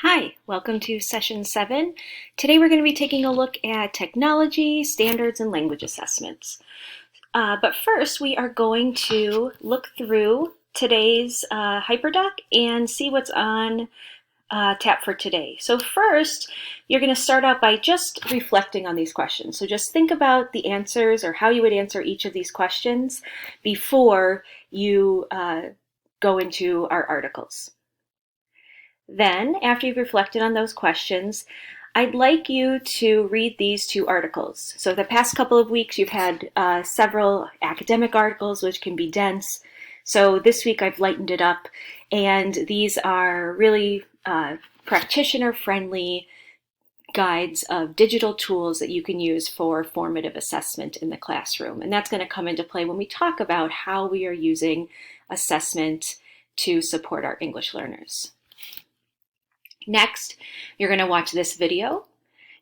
Hi, welcome to session 7. Today we're going to be taking a look at technology, standards, and language assessments. But first we are going to look through today's hyperdoc and see what's on tap for today. So first, you're going to start out by just reflecting on these questions. So just think about the answers or how you would answer each of these questions before you go into our articles. Then, after you've reflected on those questions, I'd like you to read these two articles. So the past couple of weeks, you've had several academic articles, which can be dense. So this week, I've lightened it up. And these are really practitioner-friendly guides of digital tools that you can use for formative assessment in the classroom. And that's going to come into play when we talk about how we are using assessment to support our English learners. Next, you're going to watch this video.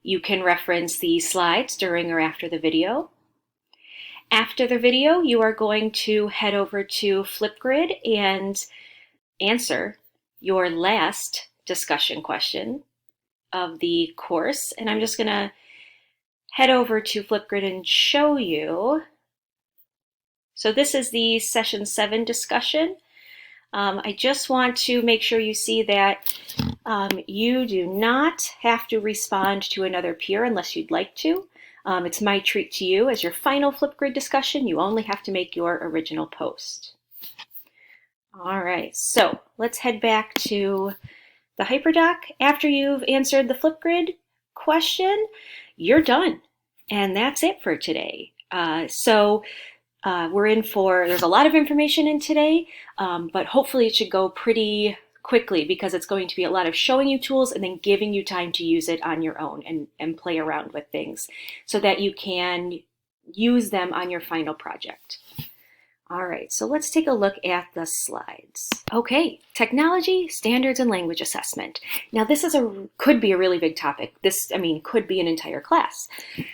You can reference the slides during or after the video. After the video, you are going to head over to Flipgrid and answer your last discussion question of the course. And I'm just going to head over to Flipgrid and show you. So this is the session 7 discussion. I just want to make sure you see that you do not have to respond to another peer unless you'd like to. It's my treat to you. As your final Flipgrid discussion, you only have to make your original post. All right, so let's head back to the hyperdoc. After you've answered the Flipgrid question, you're done. And that's it for today. We're in for, there's a lot of information in today, but hopefully it should go pretty quickly because it's going to be a lot of showing you tools and then giving you time to use it on your own and play around with things so that you can use them on your final project. All right, so let's take a look at the slides. Okay, technology, standards, and language assessment. Now this could be a really big topic. Could be an entire class.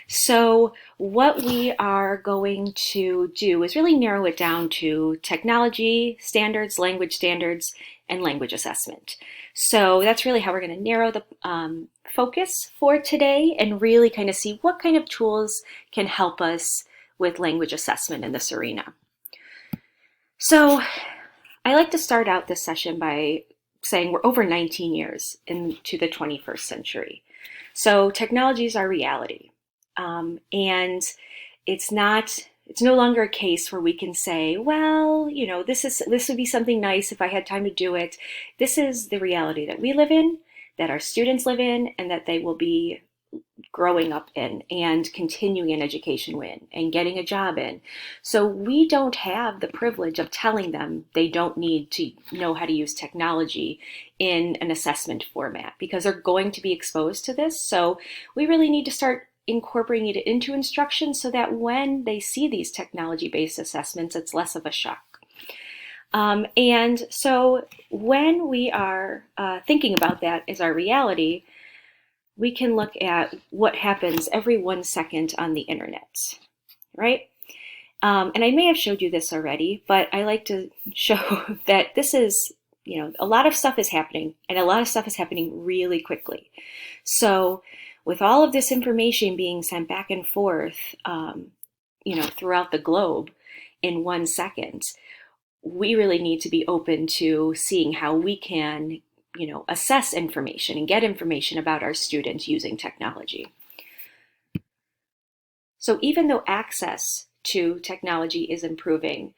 So what we are going to do is really narrow it down to technology, standards, and language assessment. So that's really how we're going to narrow the focus for today and really kind of see what kind of tools can help us with language assessment in this arena. So I like to start out this session by saying we're over 19 years into the 21st century. So technology is our reality. And it's no longer a case where we can say, well, you know, this would be something nice if I had time to do it. This is the reality that we live in, that our students live in, and that they will be growing up in and continuing an education in and getting a job in. So we don't have the privilege of telling them they don't need to know how to use technology in an assessment format because they're going to be exposed to this. So we really need to start incorporating it into instruction so that when they see these technology-based assessments, it's less of a shock. And so when we are thinking about that as our reality, we can look at what happens every 1 second on the internet, right? And I may have showed you this already, but I like to show that this is, you know, a lot of stuff is happening and a lot of stuff is happening really quickly. So with all of this information being sent back and forth, throughout the globe in 1 second, we really need to be open to seeing how we can assess information and get information about our students using technology. So even though access to technology is improving,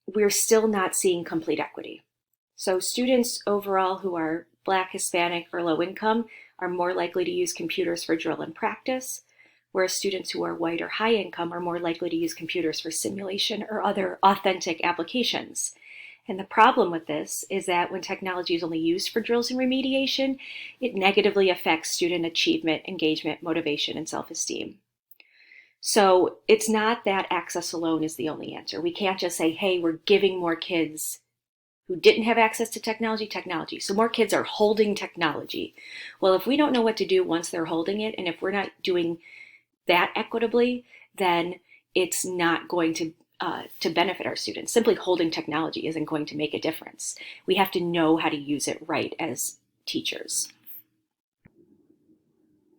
we're still not seeing complete equity. So students overall who are Black, Hispanic, or low income are more likely to use computers for drill and practice, whereas students who are white or high income are more likely to use computers for simulation or other authentic applications. And the problem with this is that when technology is only used for drills and remediation, it negatively affects student achievement, engagement, motivation, and self-esteem. So it's not that access alone is the only answer. We can't just say, hey, we're giving more kids who didn't have access to technology. So more kids are holding technology. Well, if we don't know what to do once they're holding it, and if we're not doing that equitably, then it's not going to benefit our students. Simply holding technology isn't going to make a difference. We have to know how to use it right as teachers.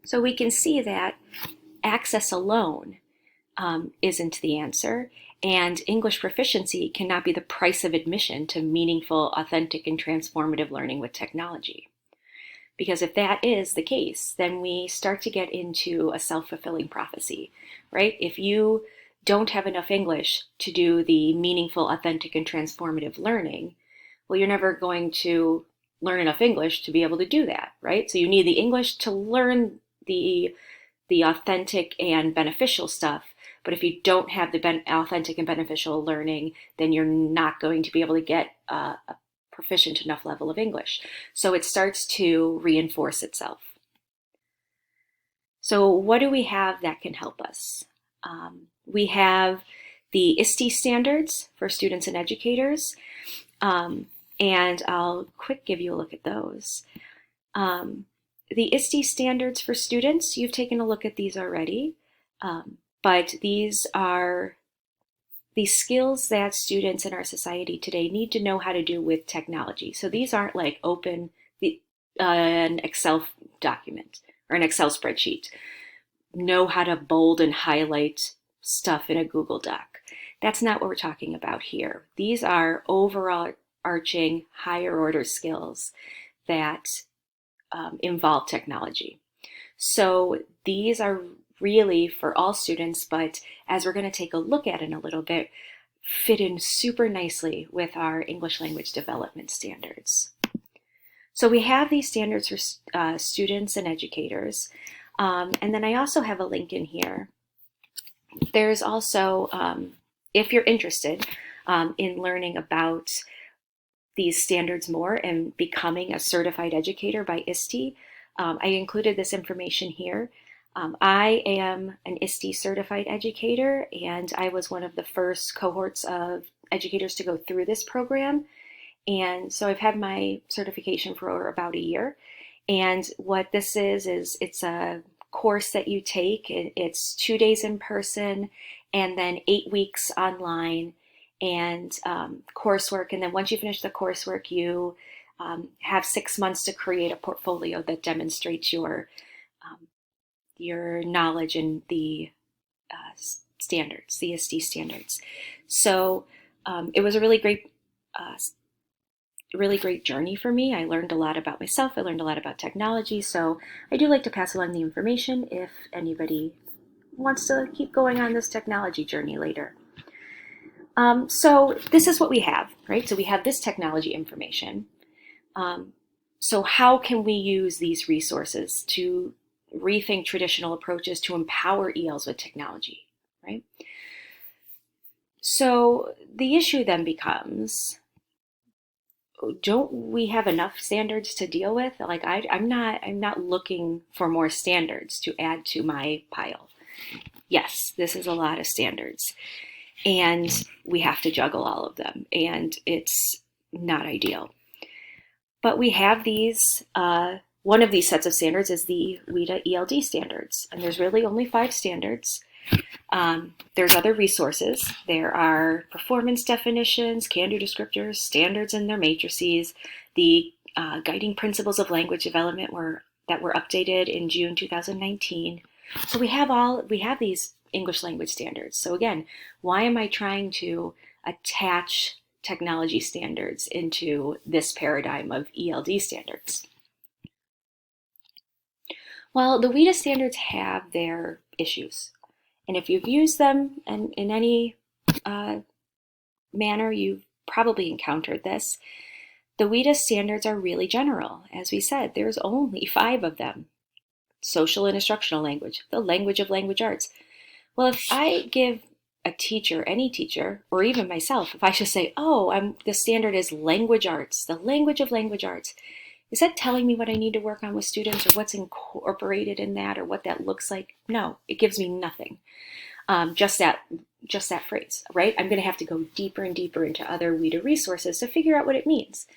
So we can see that access alone isn't the answer, and English proficiency cannot be the price of admission to meaningful, authentic, and transformative learning with technology. Because if that is the case, then we start to get into a self-fulfilling prophecy, right? If you don't have enough English to do the meaningful, authentic, and transformative learning, well, you're never going to learn enough English to be able to do that, right? So you need the English to learn the authentic and beneficial stuff. But if you don't have the authentic and beneficial learning, then you're not going to be able to get a proficient enough level of English. So it starts to reinforce itself. So what do we have that can help us? We have the ISTE standards for students and educators, and I'll quick give you a look at those. The ISTE standards for students, you've taken a look at these already, but these are the skills that students in our society today need to know how to do with technology. So these aren't like open an Excel document or an Excel spreadsheet. Know how to bold and highlight stuff in a Google Doc. That's not what we're talking about here. These are overarching higher order skills that involve technology. So these are really for all students, but as we're going to take a look at in a little bit, fit in super nicely with our English language development standards. So we have these standards for students and educators. And then I also have a link in here. There's also, if you're interested in learning about these standards more and becoming a certified educator by ISTE, I included this information here. I am an ISTE certified educator, and I was one of the first cohorts of educators to go through this program. And so I've had my certification for about a year. And what this is it's a course that you take. It's 2 days in person and then 8 weeks online and coursework. And then once you finish the coursework, you have 6 months to create a portfolio that demonstrates your knowledge in the standards, the ISTE standards. So it was a really great journey for me. I learned a lot about myself. I learned a lot about technology. So I do like to pass along the information if anybody wants to keep going on this technology journey later. So this is what we have, right? So we have this technology information. So how can we use these resources to rethink traditional approaches to empower ELs with technology, right? So the issue then becomes, don't we have enough standards to deal with? Like I'm not looking for more standards to add to my pile. Yes, this is a lot of standards, and we have to juggle all of them, and it's not ideal. But we have these. One of these sets of standards is the WIDA ELD standards, and there's really only 5 standards. There's other resources. There are performance definitions, can-do descriptors, standards and their matrices, the guiding principles of language development that were updated in June 2019. So we have these English language standards. So again, why am I trying to attach technology standards into this paradigm of ELD standards? Well, the WIDA standards have their issues. And if you've used them in any manner, you've probably encountered this. The WIDA standards are really general. As we said, there's only 5 of them. Social and instructional language, the language of language arts. Well, if I give a teacher, any teacher, or even myself, if I just say, the standard is language arts, the language of language arts, is that telling me what I need to work on with students or what's incorporated in that or what that looks like? No, it gives me nothing. Just that phrase, right? I'm going to have to go deeper and deeper into other WIDA resources to figure out what it means.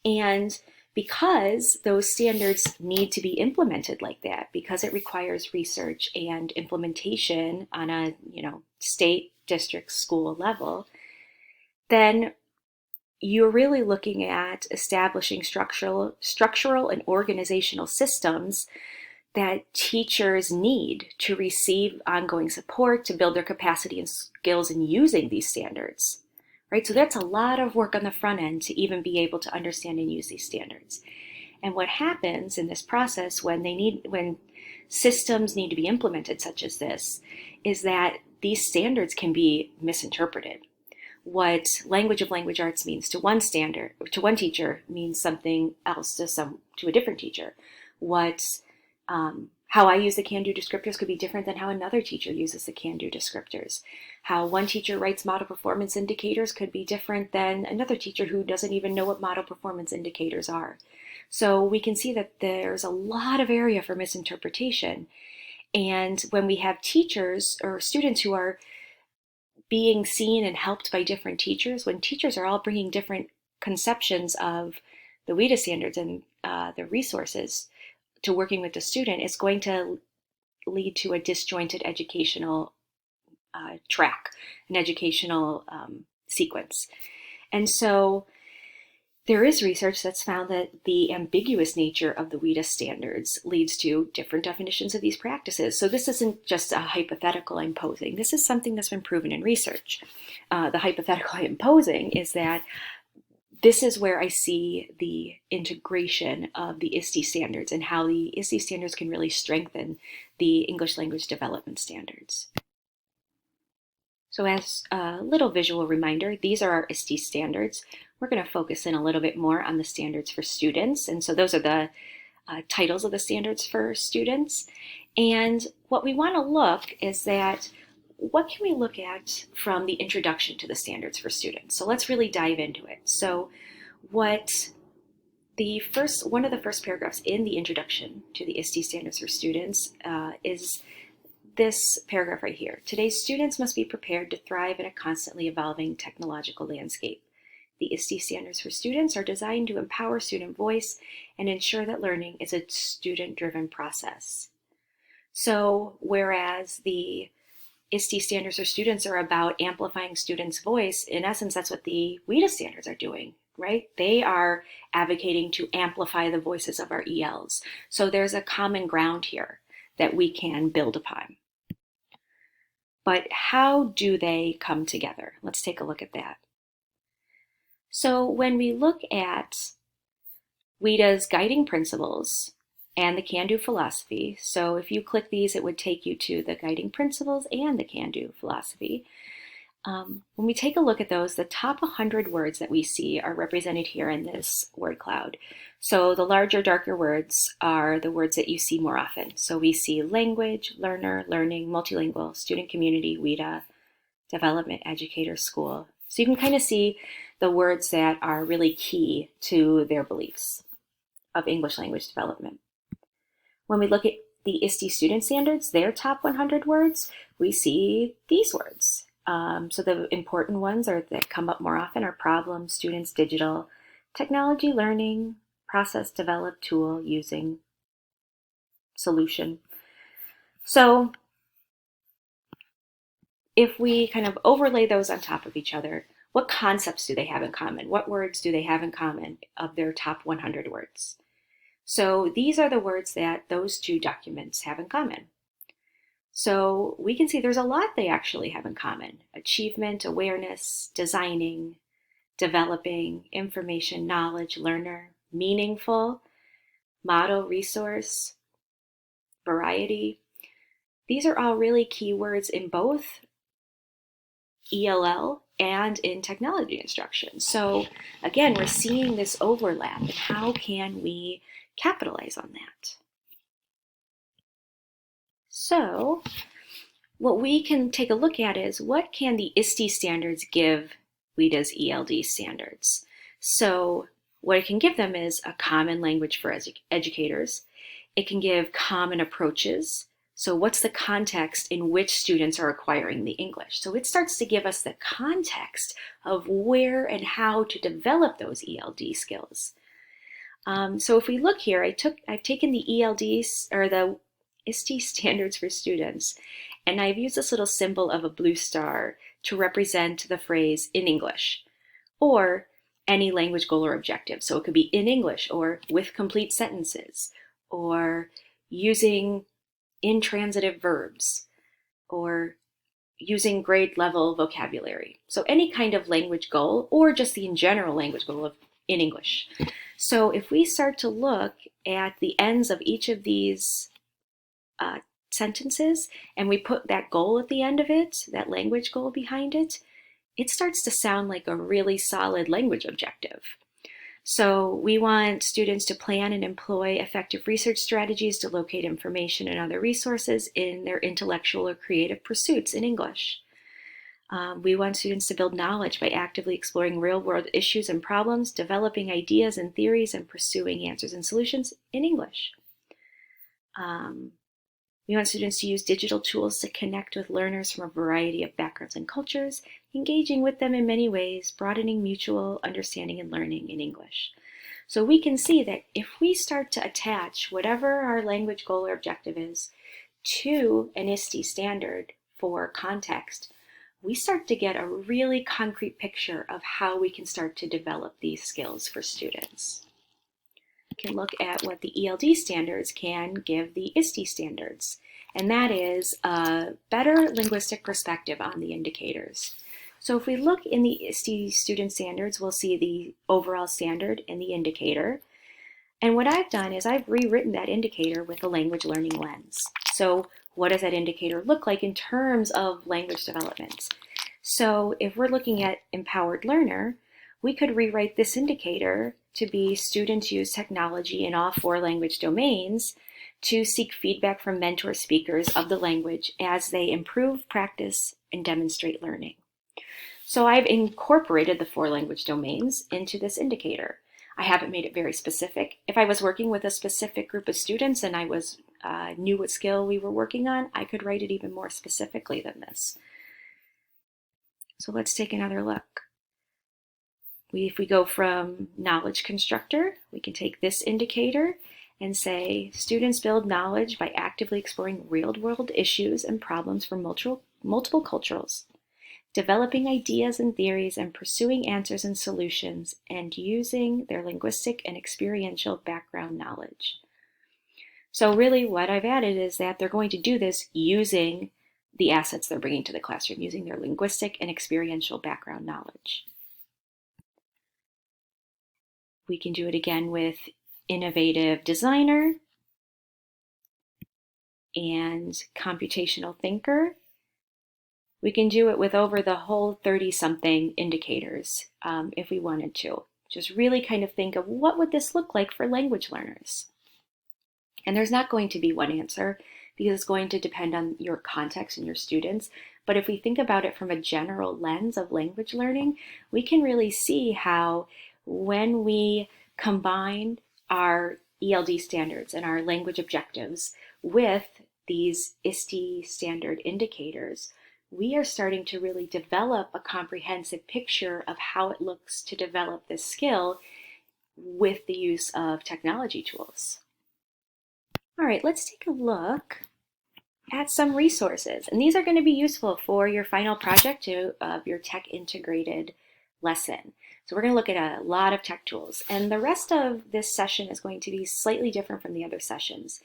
And because those standards need to be implemented like that, because it requires research and implementation on a state, district, school level, then you're really looking at establishing structural and organizational systems that teachers need to receive ongoing support to build their capacity and skills in using these standards, right? So that's a lot of work on the front end to even be able to understand and use these standards. And what happens in this process when systems need to be implemented such as this is that these standards can be misinterpreted. What language of language arts means to one teacher means something else to a different teacher. How I use the can-do descriptors could be different than how another teacher uses the can-do descriptors. How one teacher writes model performance indicators could be different than another teacher who doesn't even know what model performance indicators are. So we can see that there's a lot of area for misinterpretation. And when we have teachers or students who are being seen and helped by different teachers, when teachers are all bringing different conceptions of the WIDA standards and the resources to working with the student, it's going to lead to a disjointed educational track, an educational sequence. And so there is research that's found that the ambiguous nature of the WIDA standards leads to different definitions of these practices. So this isn't just a hypothetical I'm posing. This is something that's been proven in research. The hypothetical I'm posing is that this is where I see the integration of the ISTE standards and how the ISTE standards can really strengthen the English language development standards. So as a little visual reminder, these are our ISTE standards. We're going to focus in a little bit more on the standards for students. And so those are the titles of the standards for students. And what we want to look is that what can we look at from the introduction to the standards for students? So let's really dive into it. So one of the first paragraphs in the introduction to the ISTE standards for students is this paragraph right here. Today's students must be prepared to thrive in a constantly evolving technological landscape. The ISTE standards for students are designed to empower student voice and ensure that learning is a student-driven process. So whereas the ISTE standards for students are about amplifying students' voice, in essence, that's what the WIDA standards are doing, right? They are advocating to amplify the voices of our ELs. So there's a common ground here that we can build upon. But how do they come together? Let's take a look at that. So when we look at WIDA's guiding principles and the can-do philosophy, so if you click these, it would take you to the guiding principles and the can-do philosophy. When we take a look at those, the top 100 words that we see are represented here in this word cloud. So the larger, darker words are the words that you see more often. So we see language, learner, learning, multilingual, student community, WIDA, development, educator, school. So you can kind of see the words that are really key to their beliefs of English language development. When we look at the ISTE student standards, their top 100 words, we see these words. So the important ones that come up more often are problem, students, digital, technology, learning, process, develop, tool, using, solution. So if we kind of overlay those on top of each other, what concepts do they have in common? What words do they have in common of their top 100 words? So these are the words that those two documents have in common. So we can see there's a lot they actually have in common. Achievement, awareness, designing, developing, information, knowledge, learner, meaningful, model, resource, variety. These are all really key words in both ELL and in technology instruction. So again, we're seeing this overlap, and how can we capitalize on that? So what we can take a look at is, what can the ISTE standards give WIDA's ELD standards? So what it can give them is a common language for educators. It can give common approaches. So what's the context in which students are acquiring the English? So it starts to give us the context of where and how to develop those ELD skills. So if we look here, I've taken the ELDs, or the ISTE standards for students, and I've used this little symbol of a blue star to represent the phrase in English. Or any language goal or objective. So it could be in English or with complete sentences or using intransitive verbs or using grade level vocabulary. So any kind of language goal or just the in general language goal of in English. So if we start to look at the ends of each of these sentences and we put that goal at the end of it, that language goal behind it, it starts to sound like a really solid language objective. So we want students to plan and employ effective research strategies to locate information and other resources in their intellectual or creative pursuits in English. We want students to build knowledge by actively exploring real-world issues and problems, developing ideas and theories, and pursuing answers and solutions in English. We want students to use digital tools to connect with learners from a variety of backgrounds and cultures, engaging with them in many ways, broadening mutual understanding and learning in English. So we can see that if we start to attach whatever our language goal or objective is to an ISTE standard for context, we start to get a really concrete picture of how we can start to develop these skills for students. We can look at what the ELD standards can give the ISTE standards, and that is a better linguistic perspective on the indicators. So if we look in the ISTE student standards, we'll see the overall standard and the indicator. And what I've done is I've rewritten that indicator with a language learning lens. So what does that indicator look like in terms of language development? So if we're looking at empowered learner, we could rewrite this indicator to be students use technology in all 4 language domains to seek feedback from mentor speakers of the language as they improve, practice, and demonstrate learning. So I've incorporated the 4 language domains into this indicator. I haven't made it very specific. If I was working with a specific group of students and I knew what skill we were working on, I could write it even more specifically than this. So let's take another look. If we go from knowledge constructor, we can take this indicator and say students build knowledge by actively exploring real-world issues and problems from multiple cultures, developing ideas and theories and pursuing answers and solutions, and using their linguistic and experiential background knowledge. So really what I've added is that they're going to do this using the assets they're bringing to the classroom, using their linguistic and experiential background knowledge. We can do it again with innovative designer and computational thinker. We can do it with over the whole 30-something indicators if we wanted to. Just really kind of think of what would this look like for language learners. And there's not going to be one answer because it's going to depend on your context and your students. But if we think about it from a general lens of language learning, we can really see how when we combine our ELD standards and our language objectives with these ISTE standard indicators, we are starting to really develop a comprehensive picture of how it looks to develop this skill with the use of technology tools. All right, let's take a look at some resources. And these are going to be useful for your final project of your tech integrated lesson. So we're going to look at a lot of tech tools. And the rest of this session is going to be slightly different from the other sessions,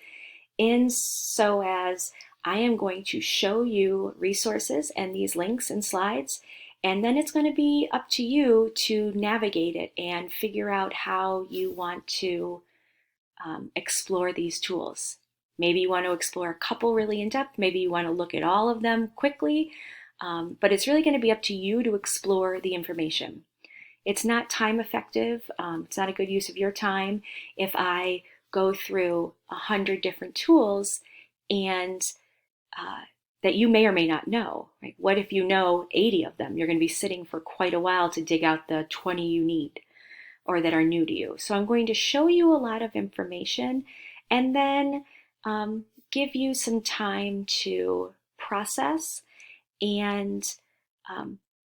in so as I am going to show you resources and these links and slides, and then it's going to be up to you to navigate it and figure out how you want to explore these tools. Maybe you want to explore a couple really in depth, maybe you want to look at all of them quickly, but it's really going to be up to you to explore the information. It's not time effective, it's not a good use of your time if I go through 100 different tools and that you may or may not know. Right? What if you know 80 of them? You're going to be sitting for quite a while to dig out the 20 you need or that are new to you. So I'm going to show you a lot of information and then give you some time to process and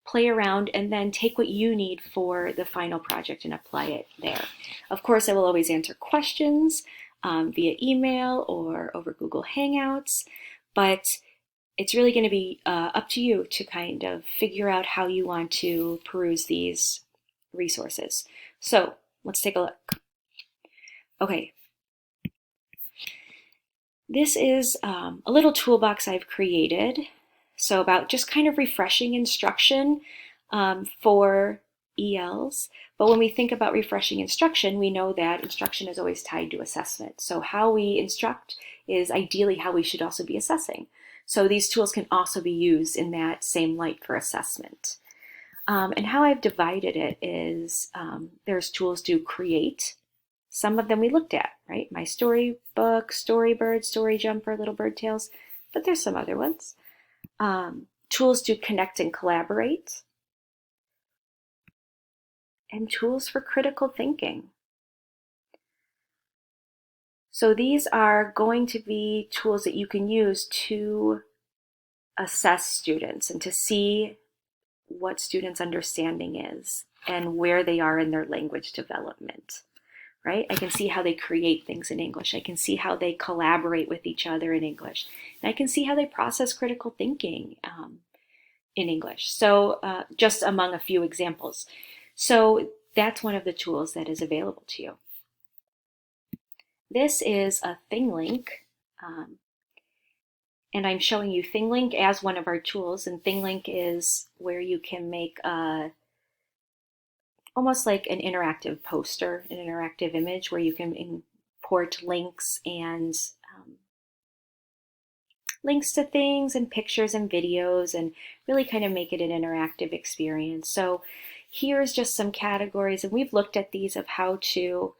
play around and then take what you need for the final project and apply it there. Of course, I will always answer questions via email or over Google Hangouts, but it's really going to be up to you to kind of figure out how you want to peruse these resources. So let's take a look. Okay, this is a little toolbox I've created. So about just kind of refreshing instruction for ELs. But when we think about refreshing instruction, we know that instruction is always tied to assessment. So how we instruct is ideally how we should also be assessing. So these tools can also be used in that same light for assessment. And how I've divided it is there's tools to create. Some of them we looked at, right? My Storybook, Storybird, Story Jumper, Little Bird Tales, but there's some other ones. Tools to connect and collaborate, and tools for critical thinking. So these are going to be tools that you can use to assess students and to see what students' understanding is and where they are in their language development, right? I can see how they create things in English. I can see how they collaborate with each other in English. And I can see how they process critical thinking in English. So just among a few examples. So that's one of the tools that is available to you. This is a ThingLink, and I'm showing you ThingLink as one of our tools, and ThingLink is where you can make almost like an interactive poster, an interactive image where you can import links and links to things and pictures and videos and really kind of make it an interactive experience. So here's just some categories, and we've looked at these of how to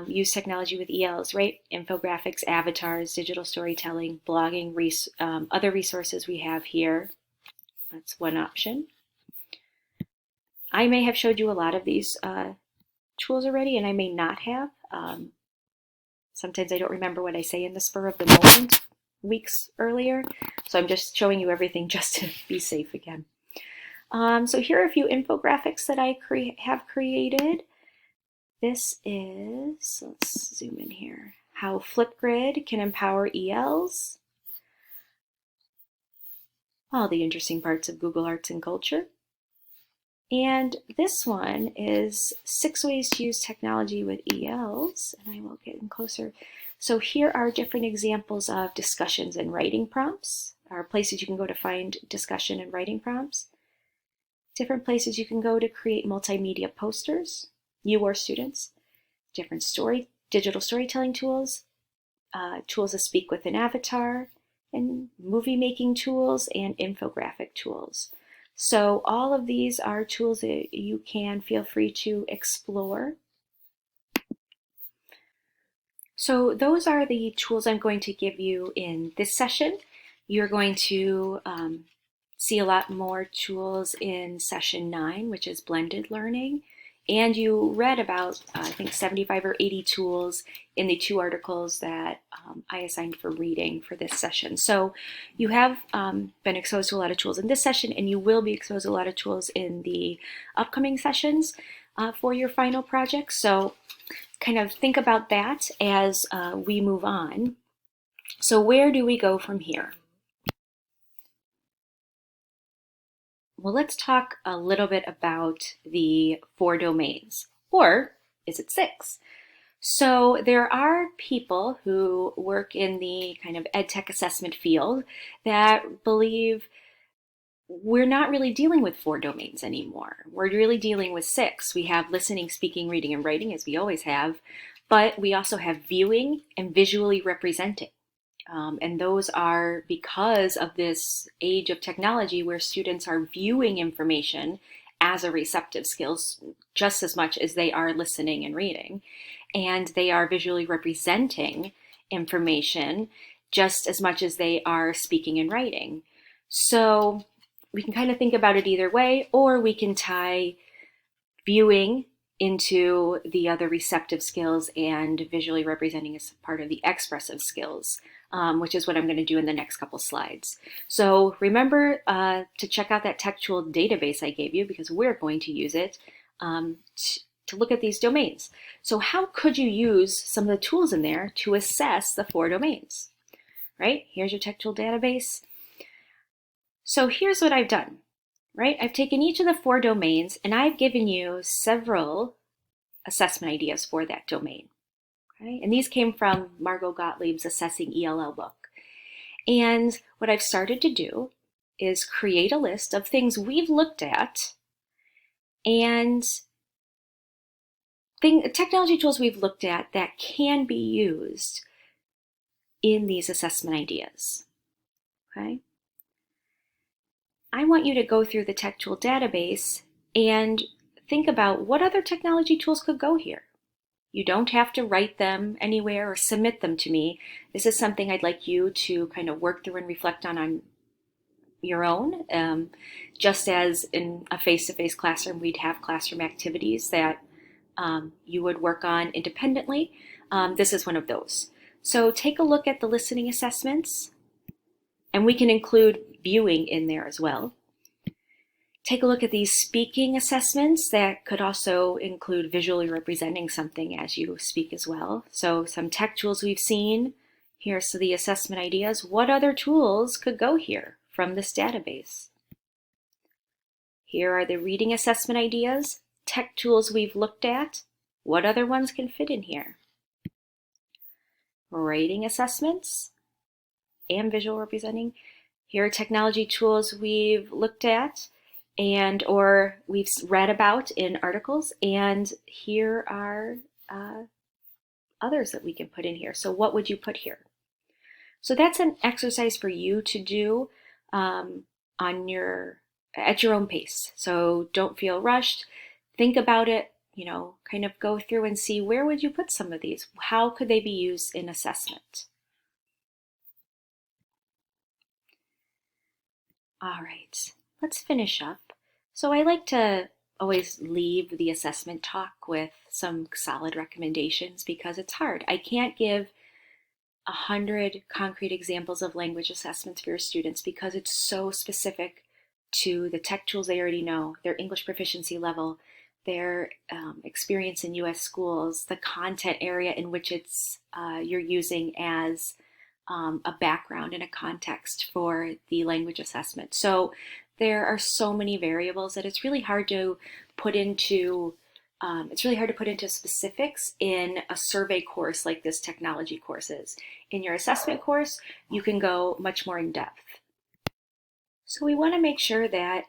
use technology with ELs, right? Infographics, avatars, digital storytelling, blogging, other resources we have here. That's one option. I may have showed you a lot of these tools already, and I may not have. Sometimes I don't remember what I say in the spur of the moment weeks earlier, so I'm just showing you everything just to be safe again. So here are a few infographics that I have created. This is, let's zoom in here, how Flipgrid can empower ELs, all the interesting parts of Google Arts and Culture. And this one is 6 ways to use technology with ELs, and I will get in closer. So here are different examples of discussions and writing prompts, or places you can go to find discussion and writing prompts. Different places you can go to create multimedia posters, you or students. Different digital storytelling tools, tools to speak with an avatar, and movie making tools and infographic tools. So all of these are tools that you can feel free to explore. So those are the tools I'm going to give you in this session. You're going to see a lot more tools in session 9, which is blended learning. And you read about, I think, 75 or 80 tools in the 2 articles that I assigned for reading for this session. So you have been exposed to a lot of tools in this session, and you will be exposed to a lot of tools in the upcoming sessions for your final project. So kind of think about that as we move on. So where do we go from here? Well, let's talk a little bit about the 4 domains, or is it 6? So there are people who work in the kind of EdTech assessment field that believe we're not really dealing with 4 domains anymore. We're really dealing with 6. We have listening, speaking, reading, and writing, as we always have, but we also have viewing and visually representing. And those are because of this age of technology where students are viewing information as a receptive skills just as much as they are listening and reading. And they are visually representing information just as much as they are speaking and writing. So we can kind of think about it either way, or we can tie viewing into the other receptive skills and visually representing as part of the expressive skills, which is what I'm going to do in the next couple slides. So remember to check out that tech tool database I gave you, because we're going to use it to look at these domains. So how could you use some of the tools in there to assess the 4 domains? Right? Here's your tech tool database. So here's what I've done. right? I've taken each of the 4 domains and I've given you several assessment ideas for that domain. Okay? And these came from Margot Gottlieb's Assessing ELL book. And what I've started to do is create a list of things we've looked at and technology tools we've looked at that can be used in these assessment ideas. Okay? I want you to go through the tech tool database and think about what other technology tools could go here. You don't have to write them anywhere or submit them to me. This is something I'd like you to kind of work through and reflect on your own. Just as in a face-to-face classroom, we'd have classroom activities that you would work on independently. This is one of those. So take a look at the listening assessments, and we can include viewing in there as well. Take a look at these speaking assessments that could also include visually representing something as you speak as well. So some tech tools we've seen. Here's the assessment ideas. What other tools could go here from this database? Here are the reading assessment ideas, tech tools we've looked at. What other ones can fit in here? Writing assessments and visual representing. Here are technology tools we've looked at and or we've read about in articles, and here are others that we can put in here. So what would you put here? So that's an exercise for you to do at your own pace. So don't feel rushed. Think about it, kind of go through and see where would you put some of these? How could they be used in assessment? All right, let's finish up. So I like to always leave the assessment talk with some solid recommendations because it's hard. I can't give 100 concrete examples of language assessments for your students because it's so specific to the tech tools they already know, their English proficiency level, their experience in U.S. schools, the content area in which you're using as a background and a context for the language assessment. So there are so many variables that it's really hard to put into specifics in a survey course like this technology course is. In your assessment course, you can go much more in depth. So we want to make sure that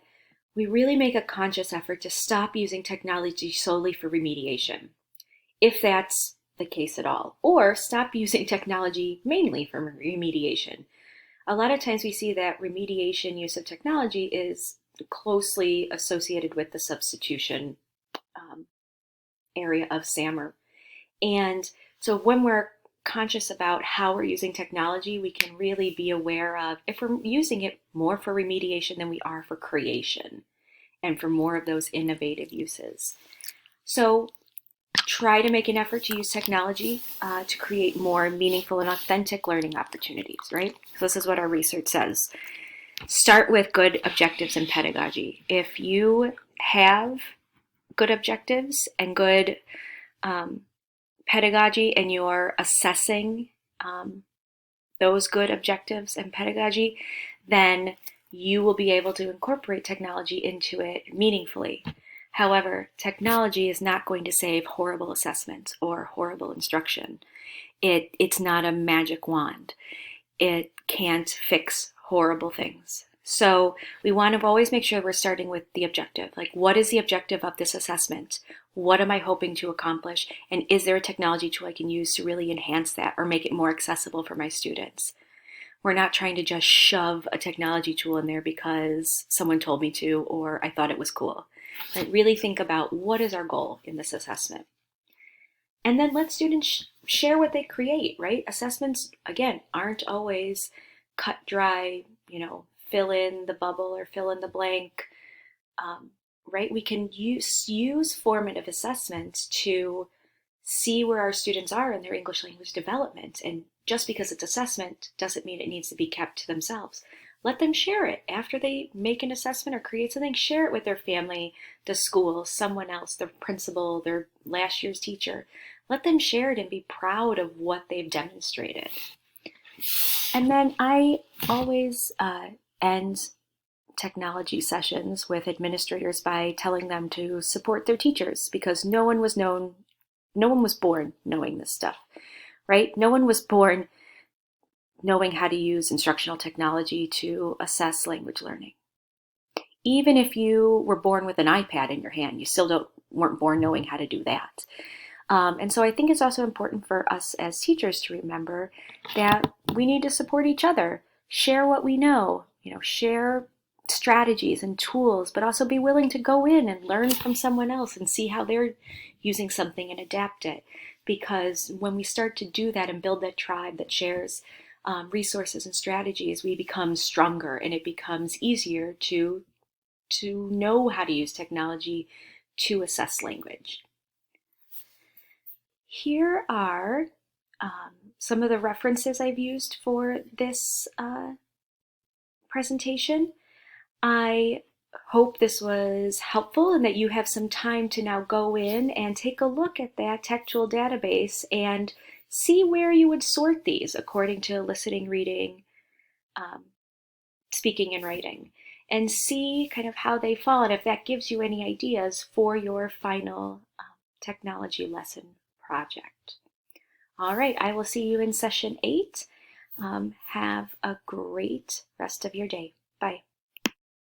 we really make a conscious effort to stop using technology solely for remediation, if that's the case at all, or stop using technology mainly for remediation. A lot of times we see that remediation use of technology is closely associated with the substitution area of SAMR. And so when we're conscious about how we're using technology, we can really be aware of if we're using it more for remediation than we are for creation and for more of those innovative uses. So try to make an effort to use technology to create more meaningful and authentic learning opportunities, right? So this is what our research says. Start with good objectives and pedagogy. If you have good objectives and good pedagogy and you're assessing those good objectives and pedagogy, then you will be able to incorporate technology into it meaningfully. However, technology is not going to save horrible assessment or horrible instruction. It's not a magic wand. It can't fix horrible things. So we want to always make sure we're starting with the objective. Like, what is the objective of this assessment? What am I hoping to accomplish? And is there a technology tool I can use to really enhance that or make it more accessible for my students? We're not trying to just shove a technology tool in there because someone told me to or I thought it was cool. Like, really think about what is our goal in this assessment. And then let students share what they create, right? Assessments, again, aren't always cut dry, fill in the bubble or fill in the blank, right? We can use formative assessments to see where our students are in their English language development. And just because it's assessment doesn't mean it needs to be kept to themselves. Let them share it after they make an assessment or create something. Share it with their family, the school, someone else, their principal, their last year's teacher. Let them share it and be proud of what they've demonstrated. And then I always end technology sessions with administrators by telling them to support their teachers, because no one was born knowing this stuff, right? No one was born knowing how to use instructional technology to assess language learning. Even if you were born with an iPad in your hand, you still weren't born knowing how to do that. And so I think it's also important for us as teachers to remember that we need to support each other, share what we know, share strategies and tools, but also be willing to go in and learn from someone else and see how they're using something and adapt it. Because when we start to do that and build that tribe that shares resources and strategies, we become stronger, and it becomes easier to know how to use technology to assess language. Here are some of the references I've used for this presentation. I hope this was helpful and that you have some time to now go in and take a look at that textual database and see where you would sort these according to listening, reading, speaking, and writing, and see kind of how they fall, and if that gives you any ideas for your final technology lesson project. All right, I will see you in session 8. Have a great rest of your day. Bye.